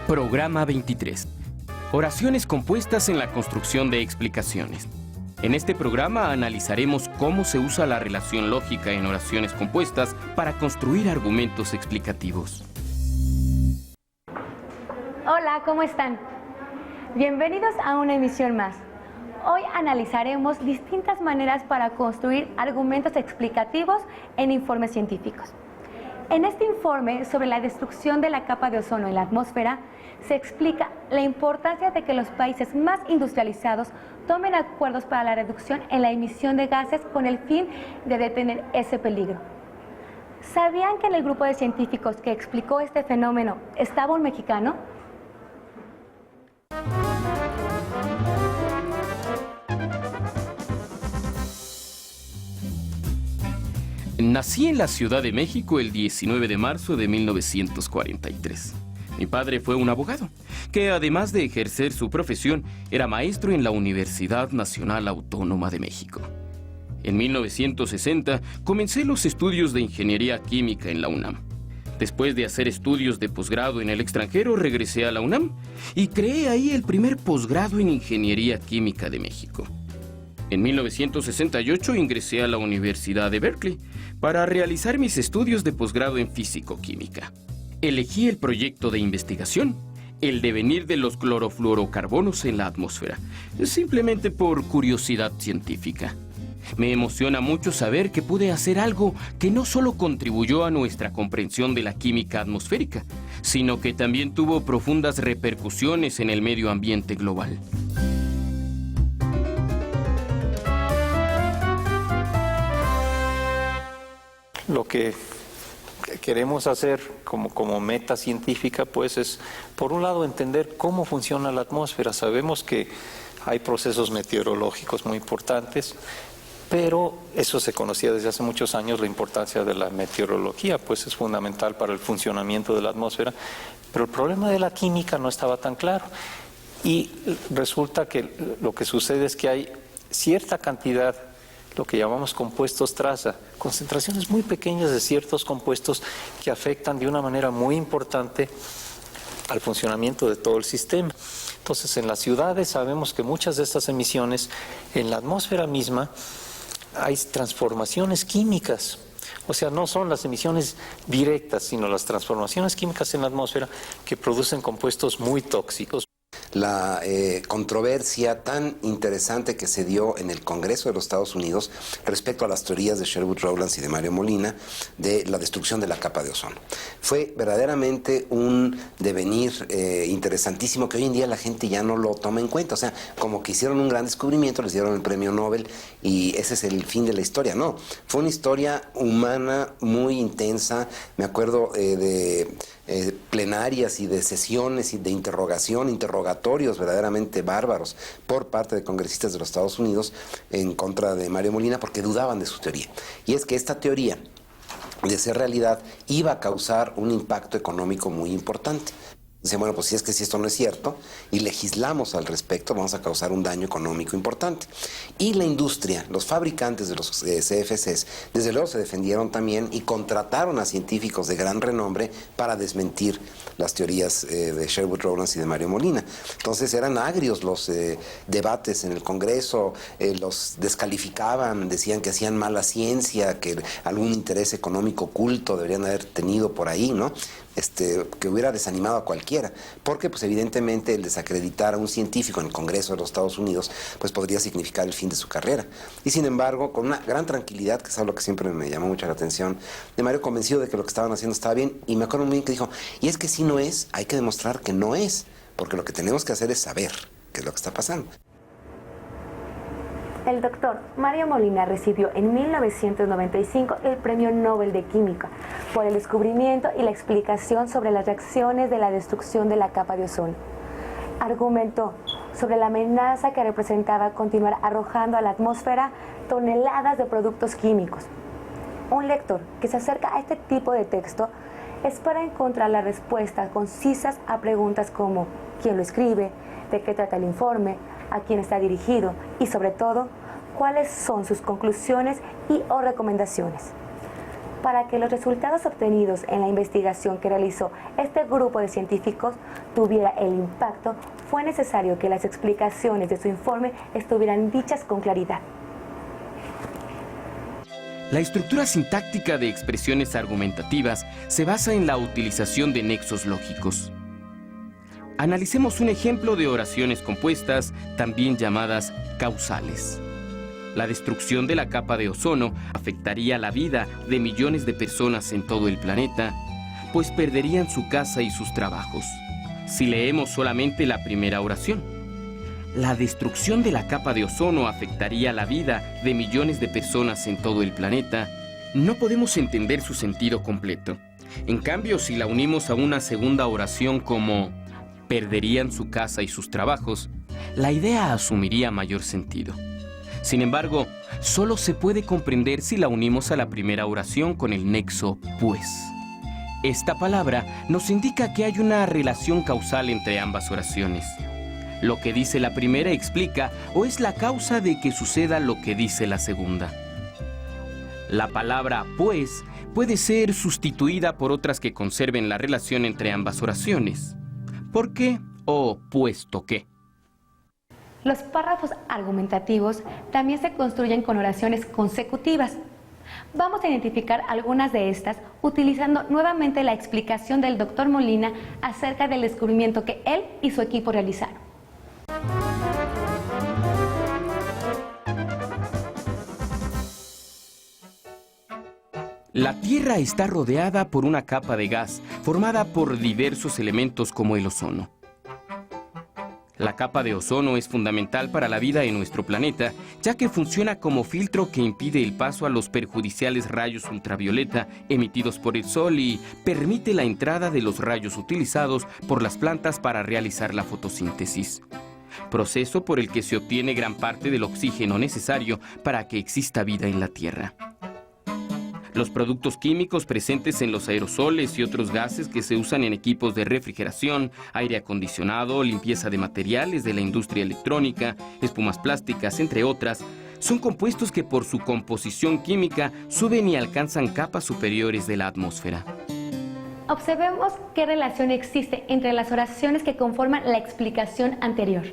Programa 23. Oraciones compuestas en la construcción de explicaciones. En este programa analizaremos cómo se usa la relación lógica en oraciones compuestas para construir argumentos explicativos. Hola, ¿cómo están? Bienvenidos a una emisión más. Hoy analizaremos distintas maneras para construir argumentos explicativos en informes científicos. En este informe sobre la destrucción de la capa de ozono en la atmósfera, se explica la importancia de que los países más industrializados tomen acuerdos para la reducción en la emisión de gases con el fin de detener ese peligro. ¿Sabían que en el grupo de científicos que explicó este fenómeno estaba un mexicano? Nací en la Ciudad de México el 19 de marzo de 1943. Mi padre fue un abogado, que además de ejercer su profesión, era maestro en la Universidad Nacional Autónoma de México. En 1960 comencé los estudios de Ingeniería Química en la UNAM. Después de hacer estudios de posgrado en el extranjero, regresé a la UNAM y creé ahí el primer posgrado en Ingeniería Química de México. En 1968 ingresé a la Universidad de Berkeley para realizar mis estudios de posgrado en Físico-Química. Elegí el proyecto de investigación, el devenir de los clorofluorocarbonos en la atmósfera, simplemente por curiosidad científica. Me emociona mucho saber que pude hacer algo que no solo contribuyó a nuestra comprensión de la química atmosférica, sino que también tuvo profundas repercusiones en el medio ambiente global. Lo que queremos hacer como meta científica, pues, es, por un lado, entender cómo funciona la atmósfera. Sabemos que hay procesos meteorológicos muy importantes, pero eso se conocía desde hace muchos años, la importancia de la meteorología, pues es fundamental para el funcionamiento de la atmósfera, pero el problema de la química no estaba tan claro. Y resulta que lo que sucede es que hay cierta cantidad, lo que llamamos compuestos traza, concentraciones muy pequeñas de ciertos compuestos que afectan de una manera muy importante al funcionamiento de todo el sistema. Entonces, en las ciudades sabemos que muchas de estas emisiones, en la atmósfera misma, hay transformaciones químicas. O sea, no son las emisiones directas, sino las transformaciones químicas en la atmósfera que producen compuestos muy tóxicos. La controversia tan interesante que se dio en el Congreso de los Estados Unidos respecto a las teorías de Sherwood Rowlands y de Mario Molina de la destrucción de la capa de ozono. Fue verdaderamente un devenir interesantísimo que hoy en día la gente ya no lo toma en cuenta. O sea, como que hicieron un gran descubrimiento, les dieron el premio Nobel y ese es el fin de la historia. No, fue una historia humana muy intensa. Me acuerdo de plenarias y de sesiones y de interrogatorios verdaderamente bárbaros por parte de congresistas de los Estados Unidos en contra de Mario Molina porque dudaban de su teoría. Y es que esta teoría, de ser realidad, iba a causar un impacto económico muy importante. Dicen, bueno, pues si es que si esto no es cierto y legislamos al respecto, vamos a causar un daño económico importante. Y la industria, los fabricantes de los CFCs, desde luego se defendieron también y contrataron a científicos de gran renombre para desmentir las teorías de Sherwood Rowlands y de Mario Molina. Entonces eran agrios los debates en el Congreso, los descalificaban, decían que hacían mala ciencia, que algún interés económico oculto deberían haber tenido por ahí, ¿no? Que hubiera desanimado a cualquiera, porque pues evidentemente el desacreditar a un científico en el Congreso de los Estados Unidos pues podría significar el fin de su carrera. Y sin embargo, con una gran tranquilidad, que es algo que siempre me llamó mucho la atención, de Mario, convencido de que lo que estaban haciendo estaba bien, y me acuerdo muy bien que dijo, y es que si no es, hay que demostrar que no es, porque lo que tenemos que hacer es saber qué es lo que está pasando. El doctor Mario Molina recibió en 1995 el Premio Nobel de Química por el descubrimiento y la explicación sobre las reacciones de la destrucción de la capa de ozono. Argumentó sobre la amenaza que representaba continuar arrojando a la atmósfera toneladas de productos químicos. Un lector que se acerca a este tipo de texto espera encontrar las respuestas concisas a preguntas como ¿quién lo escribe?, ¿de qué trata el informe?, ¿a quién está dirigido? Y sobre todo, ¿cuáles son sus conclusiones y o recomendaciones? para que los resultados obtenidos en la investigación que realizó este grupo de científicos tuviera el impacto, fue necesario que las explicaciones de su informe estuvieran dichas con claridad. La estructura sintáctica de expresiones argumentativas se basa en la utilización de nexos lógicos. Analicemos un ejemplo de oraciones compuestas, también llamadas causales. La destrucción de la capa de ozono afectaría la vida de millones de personas en todo el planeta, pues perderían su casa y sus trabajos. Si leemos solamente la primera oración, la destrucción de la capa de ozono afectaría la vida de millones de personas en todo el planeta, no podemos entender su sentido completo. En cambio, si la unimos a una segunda oración como perderían su casa y sus trabajos, la idea asumiría mayor sentido. Sin embargo, solo se puede comprender si la unimos a la primera oración con el nexo pues. Esta palabra nos indica que hay una relación causal entre ambas oraciones. Lo que dice la primera explica o es la causa de que suceda lo que dice la segunda. La palabra pues puede ser sustituida por otras que conserven la relación entre ambas oraciones. ¿Por qué o puesto que? Los párrafos argumentativos también se construyen con oraciones consecutivas. Vamos a identificar algunas de estas utilizando nuevamente la explicación del Dr. Molina acerca del descubrimiento que él y su equipo realizaron. La Tierra está rodeada por una capa de gas formada por diversos elementos como el ozono. La capa de ozono es fundamental para la vida en nuestro planeta, ya que funciona como filtro que impide el paso a los perjudiciales rayos ultravioleta emitidos por el sol y permite la entrada de los rayos utilizados por las plantas para realizar la fotosíntesis, proceso por el que se obtiene gran parte del oxígeno necesario para que exista vida en la Tierra. Los productos químicos presentes en los aerosoles y otros gases que se usan en equipos de refrigeración, aire acondicionado, limpieza de materiales de la industria electrónica, espumas plásticas, entre otras, son compuestos que por su composición química suben y alcanzan capas superiores de la atmósfera. Observemos qué relación existe entre las oraciones que conforman la explicación anterior.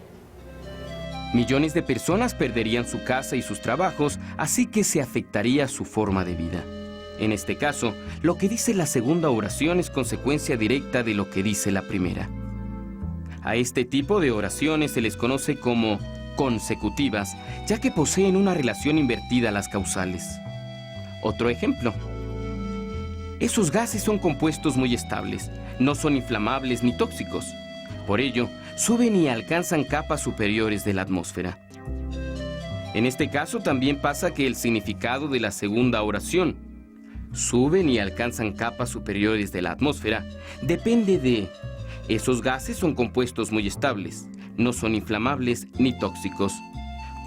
Millones de personas perderían su casa y sus trabajos, así que se afectaría su forma de vida. En este caso, lo que dice la segunda oración es consecuencia directa de lo que dice la primera. A este tipo de oraciones se les conoce como consecutivas, ya que poseen una relación invertida a las causales. Otro ejemplo. Esos gases son compuestos muy estables, no son inflamables ni tóxicos. Por ello, suben y alcanzan capas superiores de la atmósfera. En este caso también pasa que el significado de la segunda oración, suben y alcanzan capas superiores de la atmósfera, depende de esos gases son compuestos muy estables, no son inflamables ni tóxicos,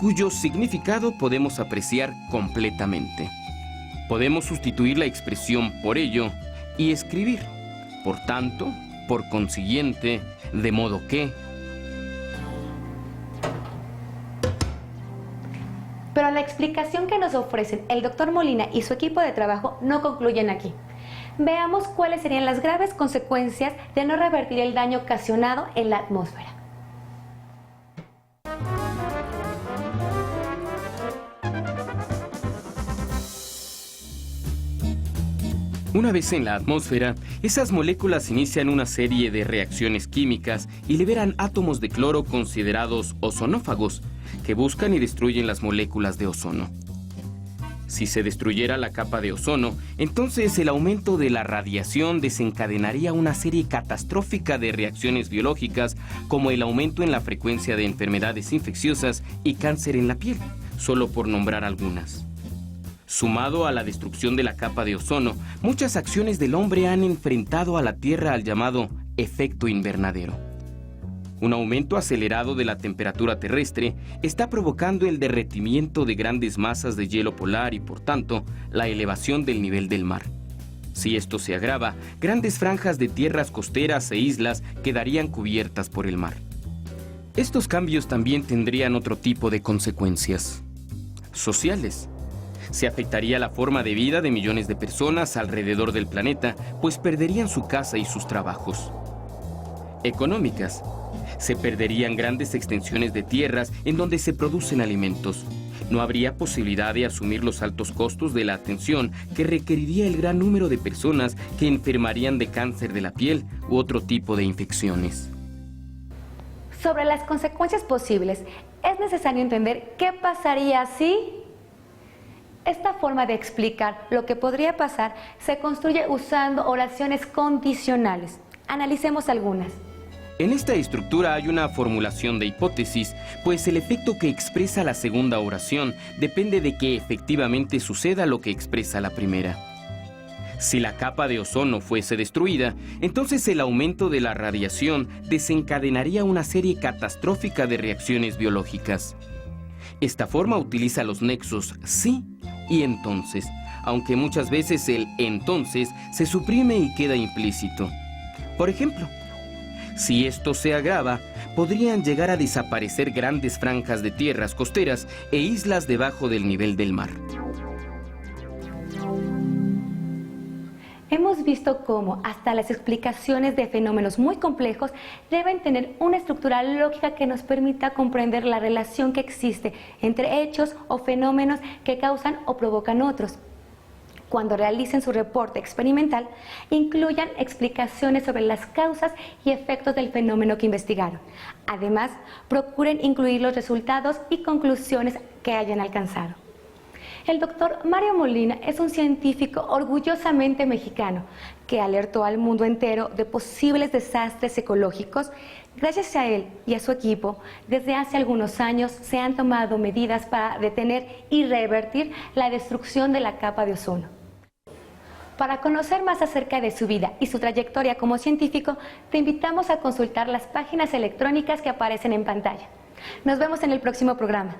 cuyo significado podemos apreciar completamente. Podemos sustituir la expresión por ello y escribir, por tanto, por consiguiente, de modo que. Pero la explicación que nos ofrecen el Dr. Molina y su equipo de trabajo no concluyen aquí. Veamos cuáles serían las graves consecuencias de no revertir el daño ocasionado en la atmósfera. Una vez en la atmósfera, esas moléculas inician una serie de reacciones químicas y liberan átomos de cloro considerados ozonófagos, que buscan y destruyen las moléculas de ozono. Si se destruyera la capa de ozono, entonces el aumento de la radiación desencadenaría una serie catastrófica de reacciones biológicas, como el aumento en la frecuencia de enfermedades infecciosas y cáncer en la piel, solo por nombrar algunas. Sumado a la destrucción de la capa de ozono, muchas acciones del hombre han enfrentado a la Tierra al llamado efecto invernadero. Un aumento acelerado de la temperatura terrestre está provocando el derretimiento de grandes masas de hielo polar y, por tanto, la elevación del nivel del mar. Si esto se agrava, grandes franjas de tierras costeras e islas quedarían cubiertas por el mar. Estos cambios también tendrían otro tipo de consecuencias sociales. Se afectaría la forma de vida de millones de personas alrededor del planeta, pues perderían su casa y sus trabajos. Económicas. Se perderían grandes extensiones de tierras en donde se producen alimentos. No habría posibilidad de asumir los altos costos de la atención que requeriría el gran número de personas que enfermarían de cáncer de la piel u otro tipo de infecciones. Sobre las consecuencias posibles, es necesario entender qué pasaría si... Esta forma de explicar lo que podría pasar se construye usando oraciones condicionales. Analicemos algunas. En esta estructura hay una formulación de hipótesis, pues el efecto que expresa la segunda oración depende de que efectivamente suceda lo que expresa la primera. Si la capa de ozono fuese destruida, entonces el aumento de la radiación desencadenaría una serie catastrófica de reacciones biológicas. Esta forma utiliza los nexos sí y entonces, aunque muchas veces el entonces se suprime y queda implícito. Por ejemplo, si esto se agrava, podrían llegar a desaparecer grandes franjas de tierras costeras e islas debajo del nivel del mar. Hemos visto cómo hasta las explicaciones de fenómenos muy complejos deben tener una estructura lógica que nos permita comprender la relación que existe entre hechos o fenómenos que causan o provocan otros. Cuando realicen su reporte experimental, incluyan explicaciones sobre las causas y efectos del fenómeno que investigaron. Además, procuren incluir los resultados y conclusiones que hayan alcanzado. El doctor Mario Molina es un científico orgullosamente mexicano que alertó al mundo entero de posibles desastres ecológicos. Gracias a él y a su equipo, desde hace algunos años se han tomado medidas para detener y revertir la destrucción de la capa de ozono. Para conocer más acerca de su vida y su trayectoria como científico, te invitamos a consultar las páginas electrónicas que aparecen en pantalla. Nos vemos en el próximo programa.